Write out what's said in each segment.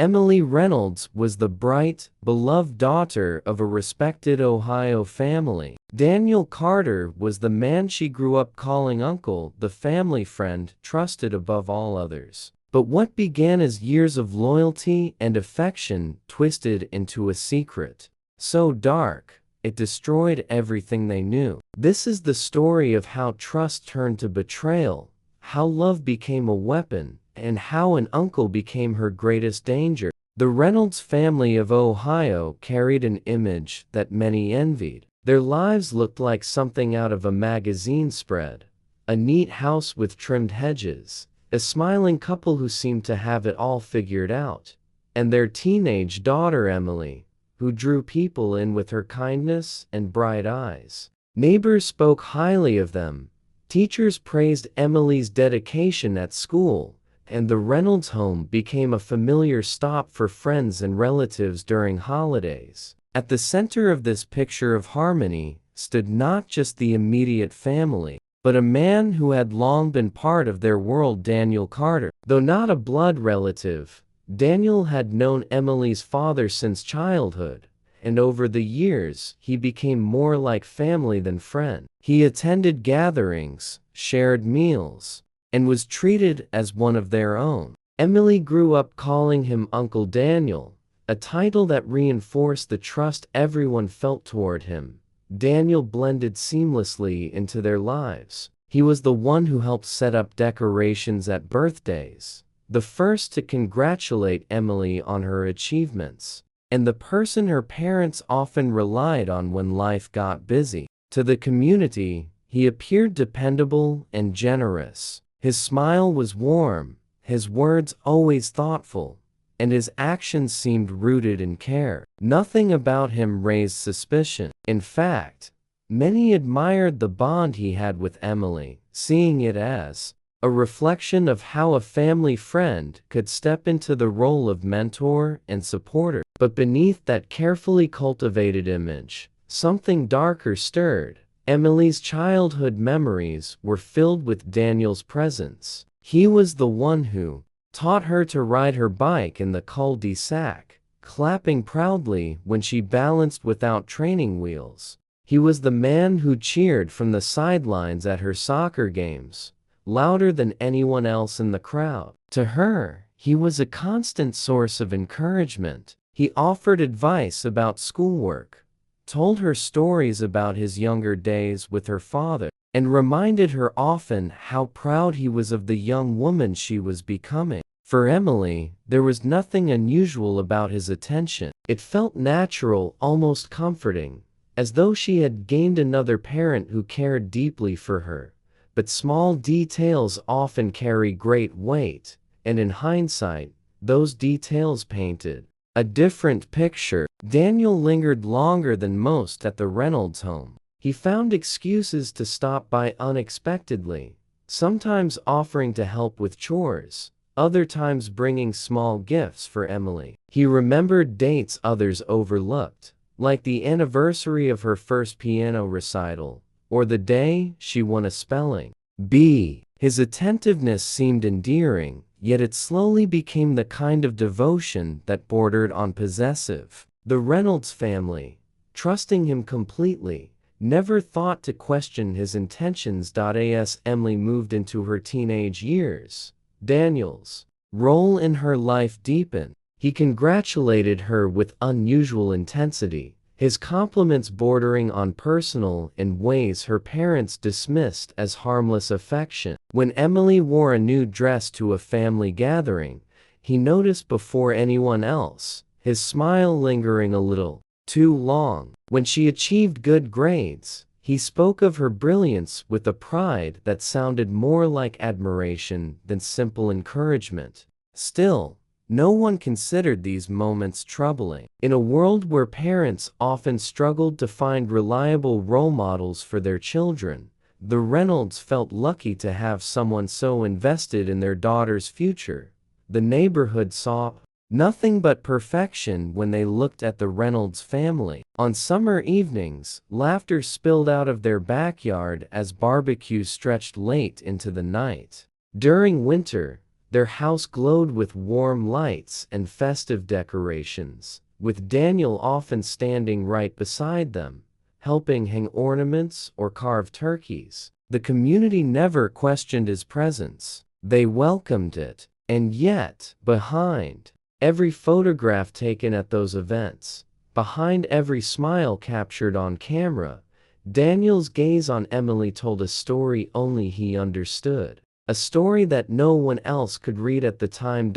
Emily Reynolds was the bright, beloved daughter of a respected Ohio family. Daniel Carter was the man she grew up calling uncle, the family friend trusted above all others. But what began as years of loyalty and affection twisted into a secret so dark, it destroyed everything they knew. This is the story of how trust turned to betrayal, how love became a weapon, and how an uncle became her greatest danger. The Reynolds family of Ohio carried an image that many envied. Their lives looked like something out of a magazine spread. A neat house with trimmed hedges, a smiling couple who seemed to have it all figured out, and their teenage daughter Emily, who drew people in with her kindness and bright eyes. Neighbors spoke highly of them. Teachers praised Emily's dedication at school, and the Reynolds home became a familiar stop for friends and relatives during holidays. At the center of this picture of harmony stood not just the immediate family, but a man who had long been part of their world, Daniel Carter. Though not a blood relative, Daniel had known Emily's father since childhood, and over the years he became more like family than friend. He attended gatherings, shared meals, and was treated as one of their own. Emily grew up calling him Uncle Daniel, a title that reinforced the trust everyone felt toward him. Daniel blended seamlessly into their lives. He was the one who helped set up decorations at birthdays, the first to congratulate Emily on her achievements, and the person her parents often relied on when life got busy. To the community, he appeared dependable and generous. His smile was warm, his words always thoughtful, and his actions seemed rooted in care. Nothing about him raised suspicion. In fact, many admired the bond he had with Emily, seeing it as a reflection of how a family friend could step into the role of mentor and supporter. But beneath that carefully cultivated image, something darker stirred. Emily's childhood memories were filled with Daniel's presence. He was the one who taught her to ride her bike in the cul-de-sac, clapping proudly when she balanced without training wheels. He was the man who cheered from the sidelines at her soccer games, louder than anyone else in the crowd. To her, he was a constant source of encouragement. He offered advice about schoolwork, told her stories about his younger days with her father, and reminded her often how proud he was of the young woman she was becoming. For Emily, there was nothing unusual about his attention. It felt natural, almost comforting, as though she had gained another parent who cared deeply for her. But small details often carry great weight, and in hindsight, those details painted a different picture. Daniel lingered longer than most at the Reynolds home. He found excuses to stop by unexpectedly, sometimes offering to help with chores, other times bringing small gifts for Emily. He remembered dates others overlooked, like the anniversary of her first piano recital, or the day she won a spelling bee. His attentiveness seemed endearing, yet it slowly became the kind of devotion that bordered on possessive. The Reynolds family, trusting him completely, never thought to question his intentions. As Emily moved into her teenage years, Daniel's role in her life deepened. He congratulated her with unusual intensity, his compliments bordering on personal in ways her parents dismissed as harmless affection. When Emily wore a new dress to a family gathering, he noticed before anyone else, his smile lingering a little too long. When she achieved good grades, he spoke of her brilliance with a pride that sounded more like admiration than simple encouragement. Still, no one considered these moments troubling. In a world where parents often struggled to find reliable role models for their children, the Reynolds felt lucky to have someone so invested in their daughter's future. The neighborhood saw nothing but perfection when they looked at the Reynolds family. On summer evenings, laughter spilled out of their backyard as barbecues stretched late into the night. During winter, Their house glowed with warm lights and festive decorations, with Daniel often standing right beside them, helping hang ornaments or carve turkeys. The community never questioned his presence. They welcomed it. And yet, behind every photograph taken at those events, behind every smile captured on camera, Daniel's gaze on Emily told a story only he understood. A story that no one else could read at the time.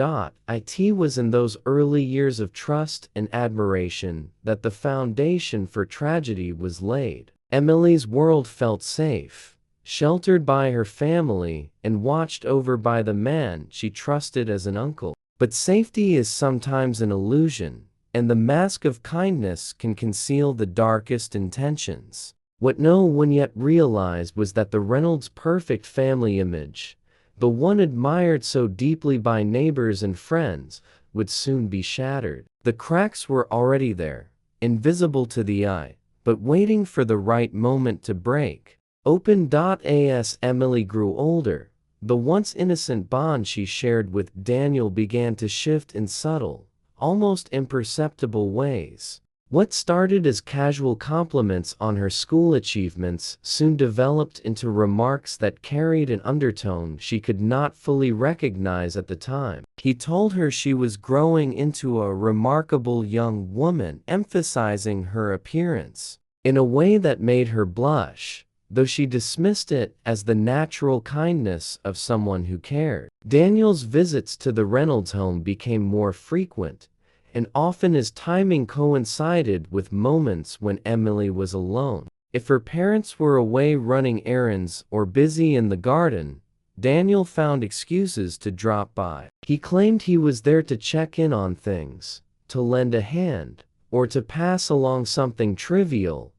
It was in those early years of trust and admiration that the foundation for tragedy was laid. Emily's world felt safe, sheltered by her family and watched over by the man she trusted as an uncle. But safety is sometimes an illusion, and the mask of kindness can conceal the darkest intentions. What no one yet realized was that the Reynolds' perfect family image, the one admired so deeply by neighbors and friends, would soon be shattered. The cracks were already there, invisible to the eye, but waiting for the right moment to break open. As Emily grew older, the once innocent bond she shared with Daniel began to shift in subtle, almost imperceptible ways. What started as casual compliments on her school achievements soon developed into remarks that carried an undertone she could not fully recognize at the time. He told her she was growing into a remarkable young woman, emphasizing her appearance in a way that made her blush, though she dismissed it as the natural kindness of someone who cared. Daniel's visits to the Reynolds home became more frequent, and often his timing coincided with moments when Emily was alone. If her parents were away running errands or busy in the garden, Daniel found excuses to drop by. He claimed he was there to check in on things, to lend a hand, or to pass along something trivial,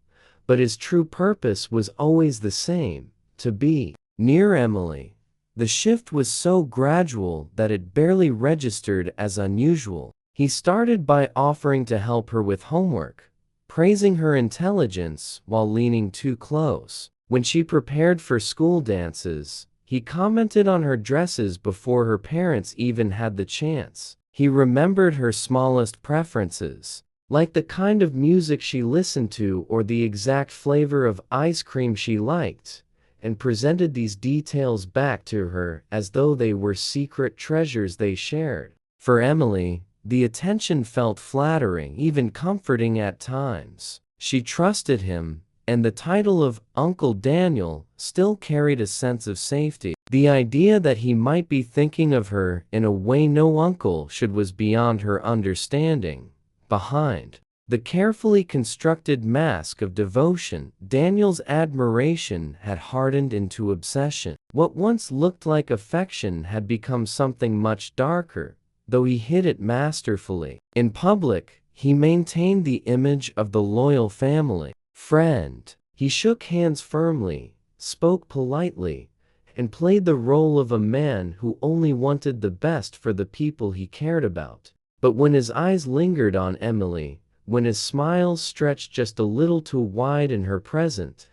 but his true purpose was always the same: to be near Emily. The shift was so gradual that it barely registered as unusual. He started by offering to help her with homework, praising her intelligence while leaning too close. When she prepared for school dances, he commented on her dresses before her parents even had the chance. He remembered her smallest preferences, like the kind of music she listened to or the exact flavor of ice cream she liked, and presented these details back to her as though they were secret treasures they shared. For Emily, the attention felt flattering, even comforting at times. She trusted him, and the title of Uncle Daniel still carried a sense of safety. The idea that he might be thinking of her in a way no uncle should was beyond her understanding. Behind the carefully constructed mask of devotion, Daniel's admiration had hardened into obsession. What once looked like affection had become something much darker, though he hid it masterfully. In public, he maintained the image of the loyal family friend. He shook hands firmly, spoke politely, and played the role of a man who only wanted the best for the people he cared about. But when his eyes lingered on Emily, when his smile stretched just a little too wide in her presence,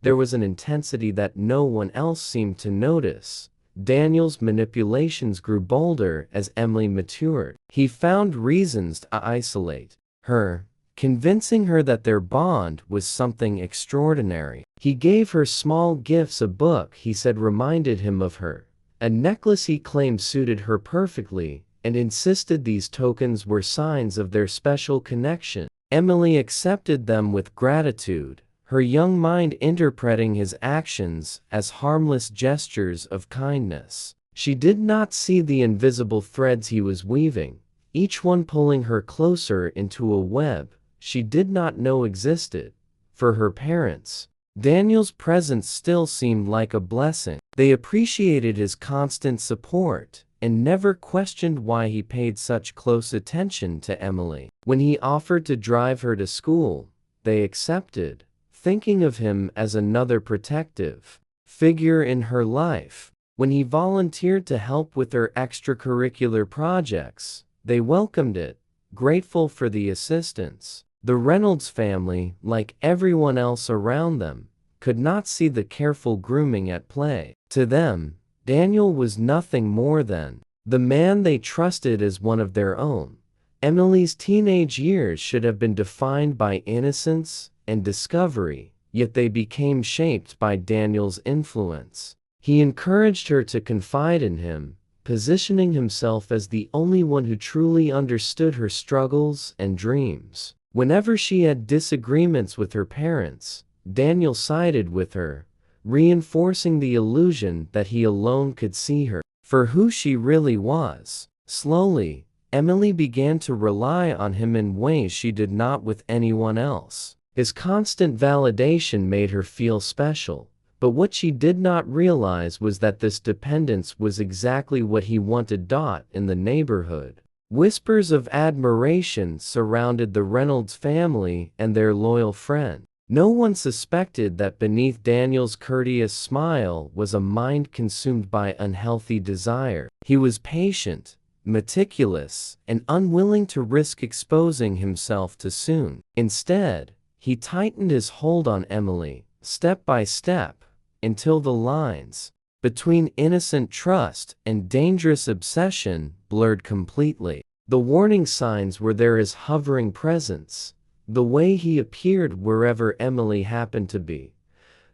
there was an intensity that no one else seemed to notice. Daniel's manipulations grew bolder as Emily matured. He found reasons to isolate her, convincing her that their bond was something extraordinary. He gave her small gifts: a book he said reminded him of her, a necklace he claimed suited her perfectly, and insisted these tokens were signs of their special connection. Emily accepted them with gratitude, her young mind interpreting his actions as harmless gestures of kindness. She did not see the invisible threads he was weaving, each one pulling her closer into a web she did not know existed. For her parents, Daniel's presence still seemed like a blessing. They appreciated his constant support and never questioned why he paid such close attention to Emily. When he offered to drive her to school, they accepted, thinking of him as another protective figure in her life. When he volunteered to help with her extracurricular projects, they welcomed it, grateful for the assistance. The Reynolds family, like everyone else around them, could not see the careful grooming at play. To them, Daniel was nothing more than the man they trusted as one of their own. Emily's teenage years should have been defined by innocence and discovery, yet they became shaped by Daniel's influence. He encouraged her to confide in him, positioning himself as the only one who truly understood her struggles and dreams. Whenever she had disagreements with her parents, Daniel sided with her, reinforcing the illusion that he alone could see her for who she really was. Slowly, Emily began to rely on him in ways she did not with anyone else. His constant validation made her feel special, but what she did not realize was that this dependence was exactly what he wanted. In the neighborhood, whispers of admiration surrounded the Reynolds family and their loyal friend. No one suspected that beneath Daniel's courteous smile was a mind consumed by unhealthy desire. He was patient, meticulous, and unwilling to risk exposing himself too soon. Instead, he tightened his hold on Emily, step by step, until the lines between innocent trust and dangerous obsession blurred completely. The warning signs were there, his hovering presence, the way he appeared wherever Emily happened to be,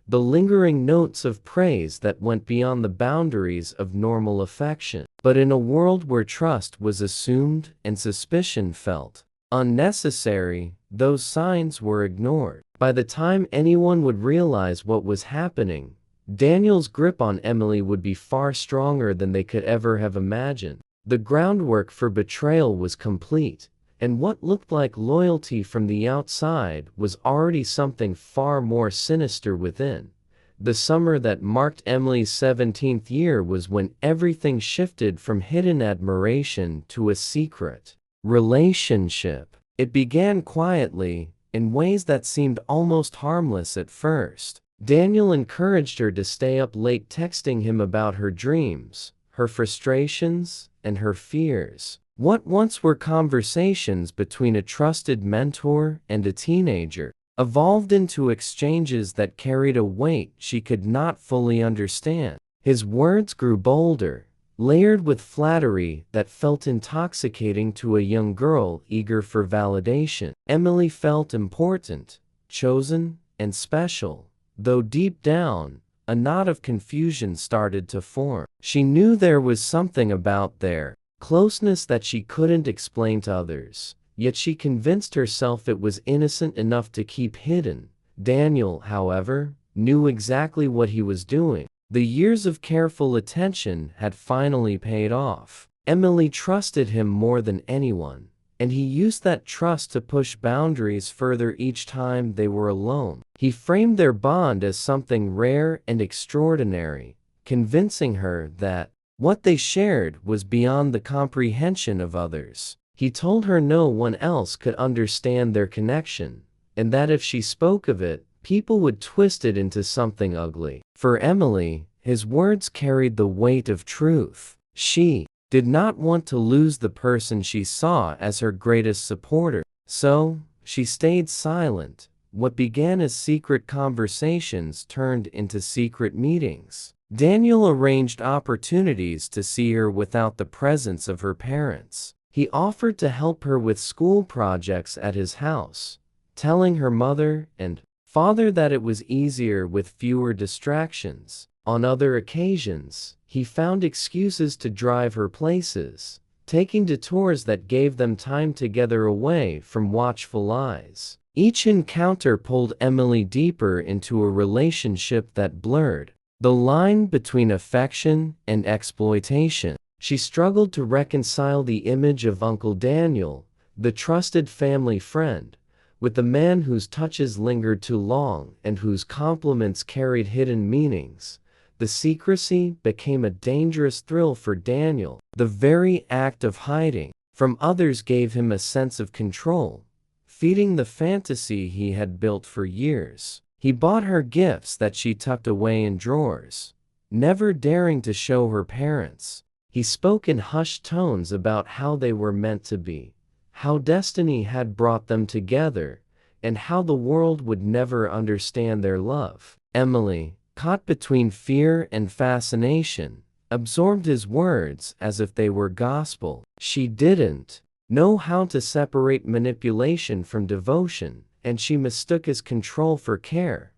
the lingering notes of praise that went beyond the boundaries of normal affection. But in a world where trust was assumed and suspicion felt unnecessary, those signs were ignored. By the time anyone would realize what was happening, Daniel's grip on Emily would be far stronger than they could ever have imagined. The groundwork for betrayal was complete, and what looked like loyalty from the outside was already something far more sinister within. The summer that marked Emily's 17th year was when everything shifted from hidden admiration to a secret relationship. It began quietly, in ways that seemed almost harmless at first. Daniel encouraged her to stay up late, texting him about her dreams, her frustrations, and her fears. What once were conversations between a trusted mentor and a teenager evolved into exchanges that carried a weight she could not fully understand. His words grew bolder, layered with flattery that felt intoxicating to a young girl eager for validation. Emily felt important, chosen, and special, though deep down, a knot of confusion started to form. She knew there was something about their closeness that she couldn't explain to others, yet she convinced herself it was innocent enough to keep hidden. Daniel, however, knew exactly what he was doing. The years of careful attention had finally paid off. Emily trusted him more than anyone, and he used that trust to push boundaries further each time they were alone. He framed their bond as something rare and extraordinary, convincing her that what they shared was beyond the comprehension of others. He told her no one else could understand their connection, and that if she spoke of it, people would twist it into something ugly. For Emily, his words carried the weight of truth. She did not want to lose the person she saw as her greatest supporter, so she stayed silent. What began as secret conversations turned into secret meetings. Daniel arranged opportunities to see her without the presence of her parents. He offered to help her with school projects at his house, telling her mother and father that it was easier with fewer distractions. On other occasions, he found excuses to drive her places, taking detours that gave them time together away from watchful eyes. Each encounter pulled Emily deeper into a relationship that blurred the line between affection and exploitation. She struggled to reconcile the image of Uncle Daniel, the trusted family friend, with the man whose touches lingered too long and whose compliments carried hidden meanings. The secrecy became a dangerous thrill for Daniel. The very act of hiding from others gave him a sense of control, feeding the fantasy he had built for years. He bought her gifts that she tucked away in drawers, never daring to show her parents. He spoke in hushed tones about how they were meant to be, how destiny had brought them together, and how the world would never understand their love. Emily, caught between fear and fascination, absorbed his words as if they were gospel. She didn't know how to separate manipulation from devotion, and she mistook his control for care.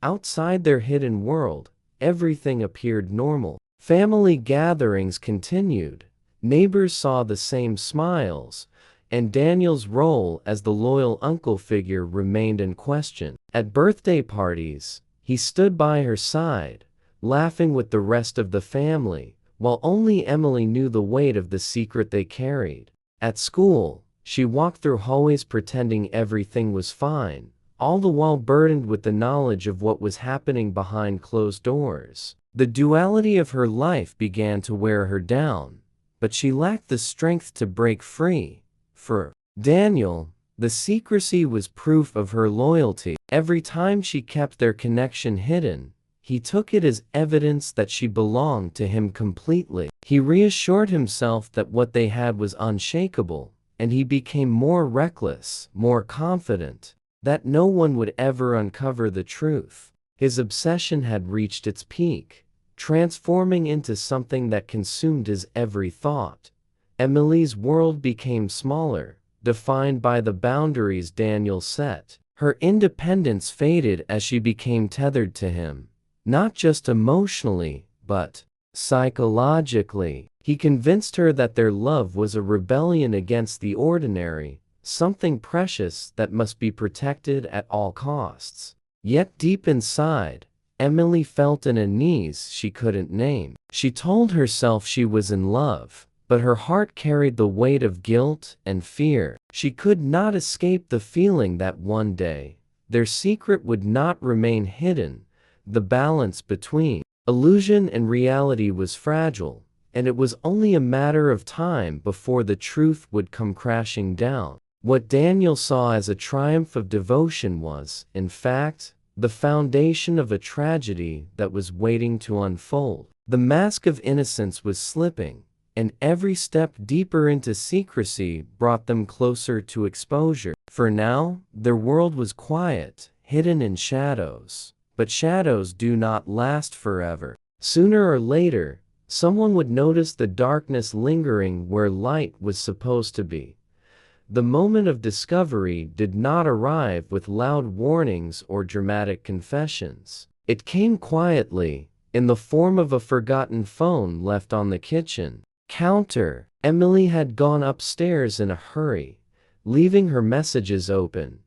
Outside their hidden world, everything appeared normal. Family gatherings continued. Neighbors saw the same smiles, and Daniel's role as the loyal uncle figure remained in question. At birthday parties, he stood by her side, laughing with the rest of the family, while only Emily knew the weight of the secret they carried. At school, she walked through hallways pretending everything was fine, all the while burdened with the knowledge of what was happening behind closed doors. The duality of her life began to wear her down, but she lacked the strength to break free. For Daniel, the secrecy was proof of her loyalty. Every time she kept their connection hidden, he took it as evidence that she belonged to him completely. He reassured himself that what they had was unshakable, and he became more reckless, more confident, that no one would ever uncover the truth. His obsession had reached its peak, transforming into something that consumed his every thought. Emily's world became smaller, defined by the boundaries Daniel set. Her independence faded as she became tethered to him, not just emotionally, but psychologically. He convinced her that their love was a rebellion against the ordinary, something precious that must be protected at all costs. Yet deep inside, Emily felt an unease she couldn't name. She told herself she was in love, but her heart carried the weight of guilt and fear. She could not escape the feeling that one day, their secret would not remain hidden. The balance between illusion and reality was fragile, and it was only a matter of time before the truth would come crashing down. What Daniel saw as a triumph of devotion was, in fact, the foundation of a tragedy that was waiting to unfold. The mask of innocence was slipping, and every step deeper into secrecy brought them closer to exposure. For now, their world was quiet, hidden in shadows. But shadows do not last forever. Sooner or later, someone would notice the darkness lingering where light was supposed to be. The moment of discovery did not arrive with loud warnings or dramatic confessions. It came quietly, in the form of a forgotten phone left on the kitchen counter. Emily had gone upstairs in a hurry, leaving her messages open,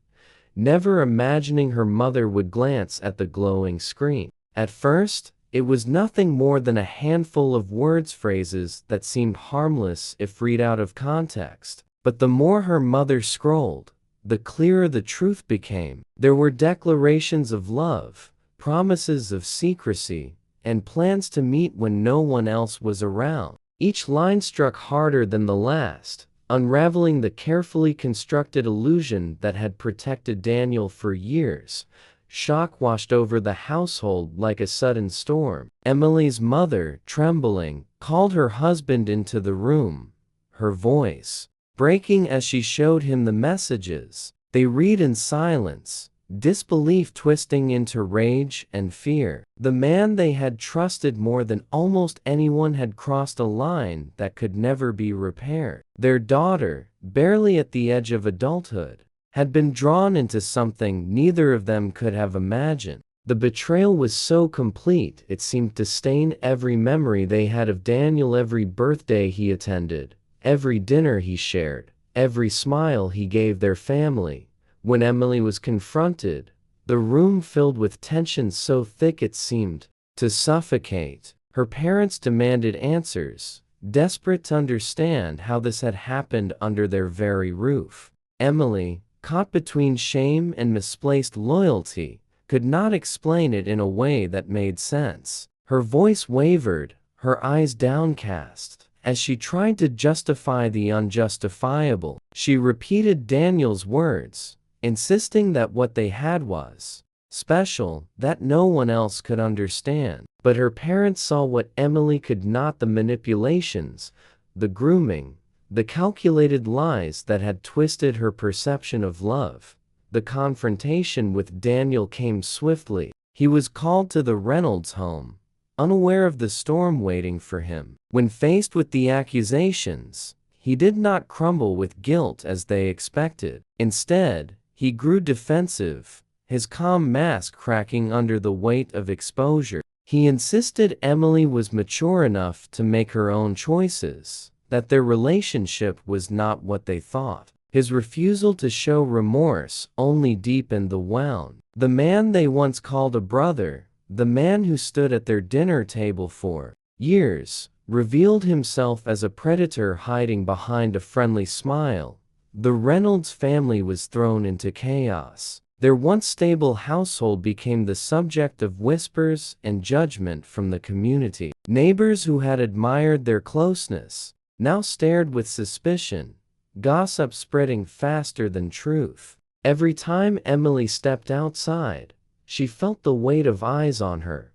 never imagining her mother would glance at the glowing screen. At first, it was nothing more than a handful of phrases that seemed harmless if read out of context. But the more her mother scrolled, the clearer the truth became. There were declarations of love, promises of secrecy, and plans to meet when no one else was around. Each line struck harder than the last, unraveling the carefully constructed illusion that had protected Daniel for years. Shock washed over the household like a sudden storm. Emily's mother, trembling, called her husband into the room, her voice breaking as she showed him the messages. They read in silence, disbelief twisting into rage and fear. The man they had trusted more than almost anyone had crossed a line that could never be repaired. Their daughter, barely at the edge of adulthood, had been drawn into something neither of them could have imagined. The betrayal was so complete it seemed to stain every memory they had of Daniel, every birthday he attended, every dinner he shared, every smile he gave their family. When Emily was confronted, the room filled with tension so thick it seemed to suffocate. Her parents demanded answers, desperate to understand how this had happened under their very roof. Emily, caught between shame and misplaced loyalty, could not explain it in a way that made sense. Her voice wavered, her eyes downcast. As she tried to justify the unjustifiable, she repeated Daniel's words, insisting that what they had was special, that no one else could understand. But her parents saw what Emily could not: the manipulations, the grooming, the calculated lies that had twisted her perception of love. The confrontation with Daniel came swiftly. He was called to the Reynolds home, unaware of the storm waiting for him. When faced with the accusations, he did not crumble with guilt as they expected. Instead, he grew defensive, his calm mask cracking under the weight of exposure. He insisted Emily was mature enough to make her own choices, that their relationship was not what they thought. His refusal to show remorse only deepened the wound. The man they once called a brother, the man who stood at their dinner table for years, revealed himself as a predator hiding behind a friendly smile. The Reynolds family was thrown into chaos. Their once stable household became the subject of whispers and judgment from the community. Neighbors who had admired their closeness now stared with suspicion, gossip spreading faster than truth. Every time Emily stepped outside, she felt the weight of eyes on her,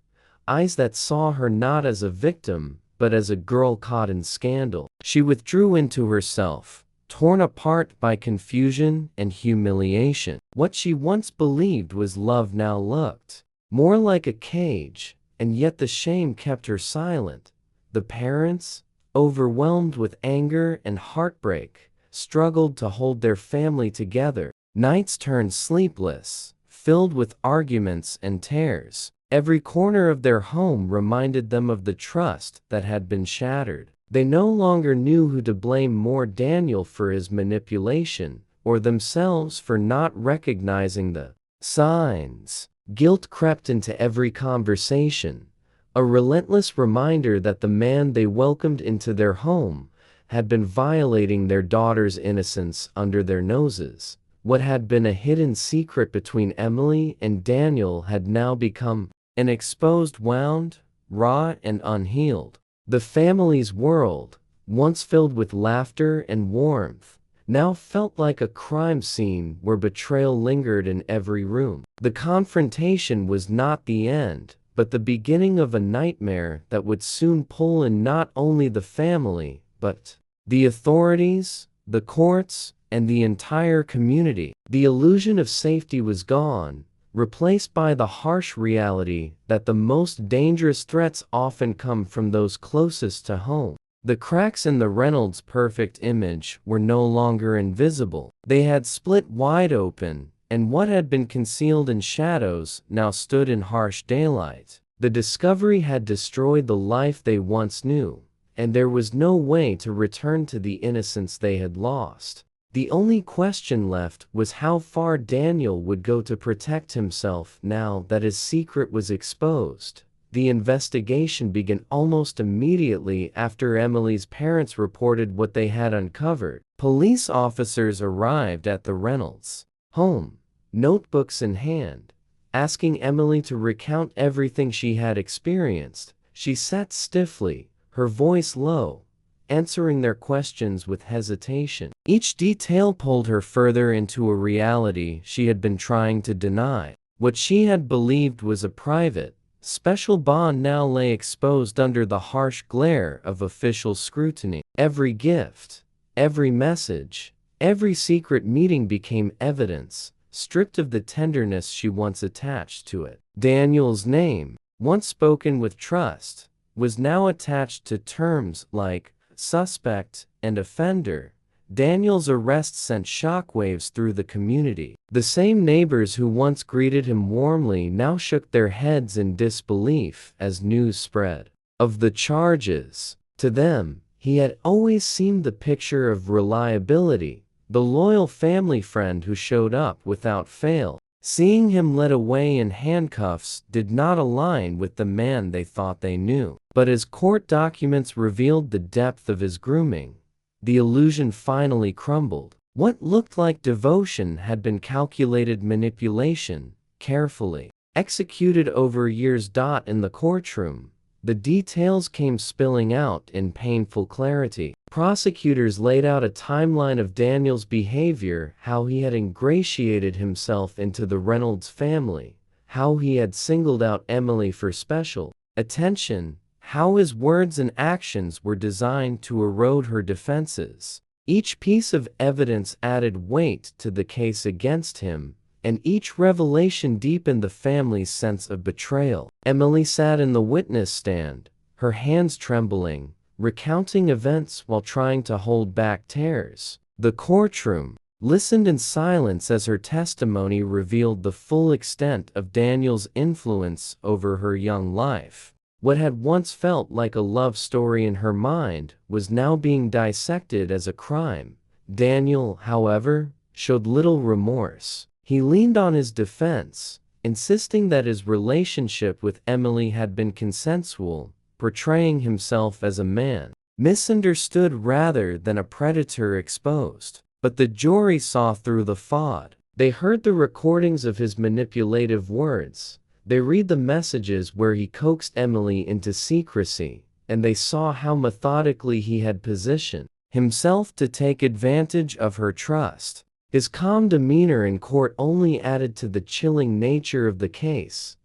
eyes that saw her not as a victim, but as a girl caught in scandal. She withdrew into herself, torn apart by confusion and humiliation. What she once believed was love now looked more like a cage, and yet the shame kept her silent. The parents, overwhelmed with anger and heartbreak, struggled to hold their family together. Nights turned sleepless, filled with arguments and tears. Every corner of their home reminded them of the trust that had been shattered. They no longer knew who to blame more: Daniel for his manipulation, or themselves for not recognizing the signs. Guilt crept into every conversation, a relentless reminder that the man they welcomed into their home had been violating their daughter's innocence under their noses. What had been a hidden secret between Emily and Daniel had now become an exposed wound, raw and unhealed. The family's world, once filled with laughter and warmth, now felt like a crime scene where betrayal lingered in every room. The confrontation was not the end, but the beginning of a nightmare that would soon pull in not only the family, but the authorities, the courts, and the entire community. The illusion of safety was gone, replaced by the harsh reality that the most dangerous threats often come from those closest to home. The cracks in the Reynolds' perfect image were no longer invisible. They had split wide open, and what had been concealed in shadows now stood in harsh daylight. The discovery had destroyed the life they once knew, and there was no way to return to the innocence they had lost. The only question left was how far Daniel would go to protect himself now that his secret was exposed. The investigation began almost immediately after Emily's parents reported what they had uncovered. Police officers arrived at the Reynolds' home, notebooks in hand, asking Emily to recount everything she had experienced. She sat stiffly, her voice low, answering their questions with hesitation. Each detail pulled her further into a reality she had been trying to deny. What she had believed was a private, special bond now lay exposed under the harsh glare of official scrutiny. Every gift, every message, every secret meeting became evidence, stripped of the tenderness she once attached to it. Daniel's name, once spoken with trust, was now attached to terms like suspect and offender. Daniel's arrest sent shockwaves through the community. The same neighbors who once greeted him warmly now shook their heads in disbelief as news spread of the charges. To them, he had always seemed the picture of reliability, the loyal family friend who showed up without fail. Seeing him led away in handcuffs did not align with the man they thought they knew. But as court documents revealed the depth of his grooming, the illusion finally crumbled. What looked like devotion had been calculated manipulation, carefully executed over years. In the courtroom, the details came spilling out in painful clarity. Prosecutors laid out a timeline of Daniel's behavior, how he had ingratiated himself into the Reynolds family, how he had singled out Emily for special attention, how his words and actions were designed to erode her defenses. Each piece of evidence added weight to the case against him, and each revelation deepened the family's sense of betrayal. Emily sat in the witness stand, her hands trembling, recounting events while trying to hold back tears. The courtroom listened in silence as her testimony revealed the full extent of Daniel's influence over her young life. What had once felt like a love story in her mind was now being dissected as a crime. Daniel, however, showed little remorse. He leaned on his defense, insisting that his relationship with Emily had been consensual, portraying himself as a man misunderstood rather than a predator exposed. But the jury saw through the fraud. They heard the recordings of his manipulative words. They read the messages where he coaxed Emily into secrecy, and they saw how methodically he had positioned himself to take advantage of her trust. His calm demeanor in court only added to the chilling nature of the case,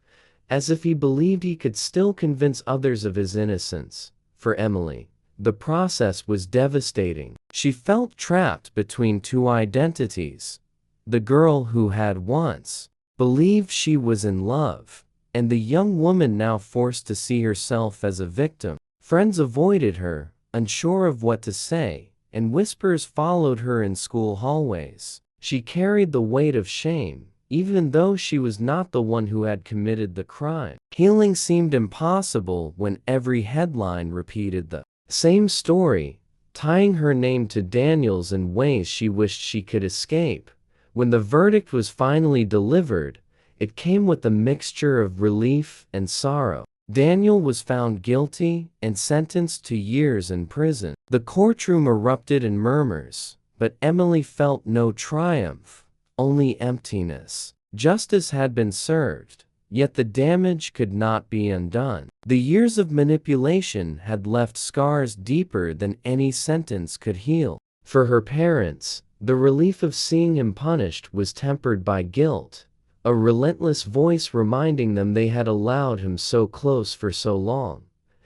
as if he believed he could still convince others of his innocence. For Emily, the process was devastating. She felt trapped between two identities: the girl who had once believed she was in love, and the young woman now forced to see herself as a victim. Friends avoided her, unsure of what to say, and whispers followed her in school hallways. She carried the weight of shame, even though she was not the one who had committed the crime. Healing seemed impossible when every headline repeated the same story, tying her name to Daniel's in ways she wished she could escape. When the verdict was finally delivered, it came with a mixture of relief and sorrow. Daniel was found guilty and sentenced to years in prison. The courtroom erupted in murmurs, but Emily felt no triumph, only emptiness. Justice had been served, yet the damage could not be undone. The years of manipulation had left scars deeper than any sentence could heal. For her parents, the relief of seeing him punished was tempered by guilt, a relentless voice reminding them they had allowed him so close for so long.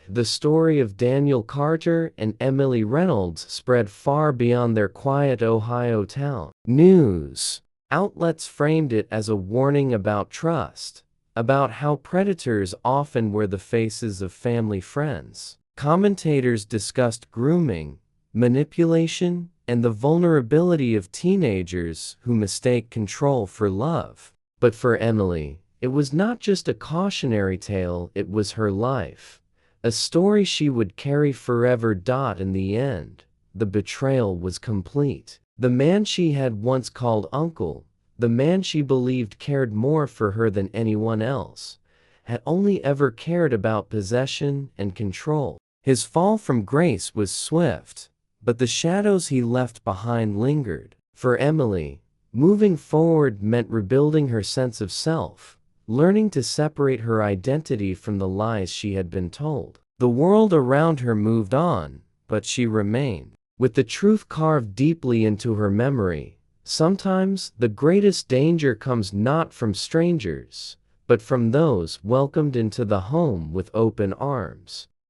The story of Daniel Carter and Emily Reynolds spread far beyond their quiet Ohio town. News outlets framed it as a warning about trust, about how predators often wear the faces of family friends. Commentators discussed grooming, manipulation, and the vulnerability of teenagers who mistake control for love. But for Emily, it was not just a cautionary tale, it was her life. A story she would carry forever. In the end, the betrayal was complete. The man she had once called uncle, the man she believed cared more for her than anyone else, had only ever cared about possession and control. His fall from grace was swift, but the shadows he left behind lingered. For Emily, moving forward meant rebuilding her sense of self, learning to separate her identity from the lies she had been told. The world around her moved on, but she remained, with the truth carved deeply into her memory. Sometimes the greatest danger comes not from strangers, but from those welcomed into the home with open arms.